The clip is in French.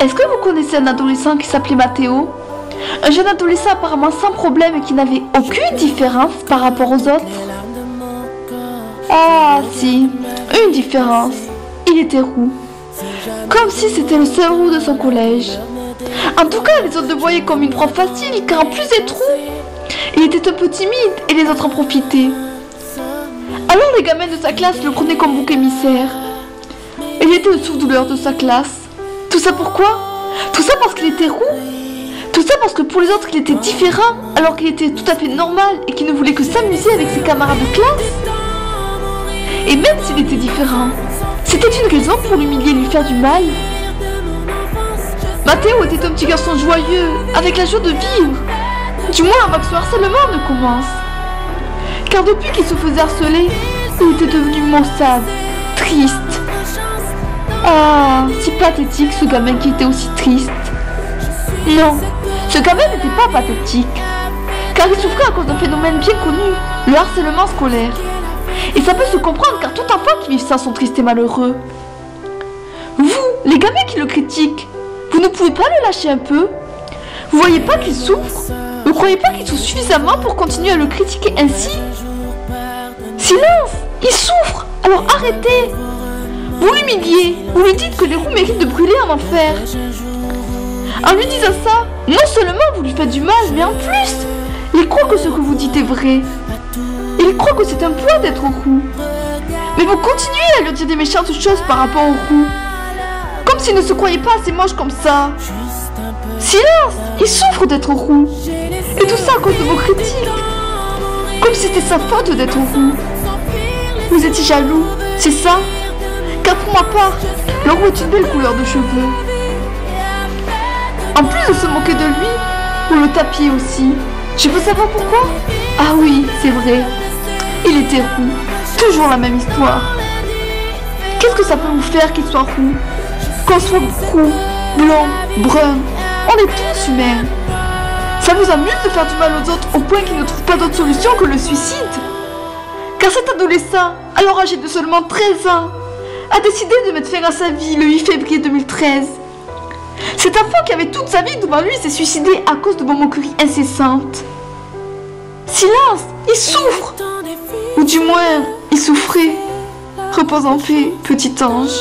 Est-ce que vous connaissez un adolescent qui s'appelait Mathéo? Un jeune adolescent apparemment sans problème et qui n'avait aucune différence par rapport aux autres. Ah si, une différence. Il était roux. Comme si c'était le seul roux de son collège. En tout cas, les autres le voyaient comme une proie facile, car en plus d'être roux, il était un peu timide et les autres en profitaient. Alors les gamins de sa classe le prenaient comme bouc émissaire. Il était le souffre-douleur de sa classe. Tout ça pourquoi? Tout ça parce qu'il était roux? Tout ça parce que pour les autres il était différent, alors qu'il était tout à fait normal et qu'il ne voulait que s'amuser avec ses camarades de classe? Et même s'il était différent, c'était une raison pour l'humilier et lui faire du mal? Mathéo était un petit garçon joyeux, avec la joie de vivre. Du moins avant que ce harcèlement ne commence. Car depuis qu'il se faisait harceler, il était devenu maussade, triste. Ah, si pathétique ce gamin qui était aussi triste. Non, ce gamin n'était pas pathétique, car il souffrait à cause d'un phénomène bien connu, le harcèlement scolaire. Et ça peut se comprendre car tout enfant qui vit ça sont tristes et malheureux. Vous, les gamins qui le critiquent, vous ne pouvez pas le lâcher un peu? Vous voyez pas qu'il souffre? Vous croyez pas qu'il souffre suffisamment pour continuer à le critiquer ainsi? Silence! Il souffre! Alors arrêtez! Vous l'humiliez, vous lui dites que les roux méritent de brûler en enfer. En lui disant ça, non seulement vous lui faites du mal, mais en plus, il croit que ce que vous dites est vrai. Il croit que c'est un poids d'être roux. Mais vous continuez à lui dire des méchantes choses par rapport aux roux. Comme s'il ne se croyait pas assez moche comme ça. Silence! Il souffre d'être roux. Et tout ça à cause de vos critiques. Comme si c'était sa faute d'être roux. Vous étiez jaloux, c'est ça? Car pour ma part, le roux est une belle couleur de cheveux. En plus de se moquer de lui, vous le tapiez aussi. Je veux savoir pourquoi? Ah oui, c'est vrai. Il était roux. Toujours la même histoire. Qu'est-ce que ça peut vous faire qu'il soit roux? Qu'on soit roux, blanc, brun, on est tous humains. Ça vous amuse de faire du mal aux autres au point qu'ils ne trouvent pas d'autre solution que le suicide? Car cet adolescent, alors âgé de seulement 13 ans, a décidé de mettre fin à sa vie le 8 février 2013. Cet enfant qui avait toute sa vie devant lui s'est suicidé à cause de vos moqueries incessantes. Silence, il souffre! Ou du moins, il souffrait. Repose en paix, petit ange.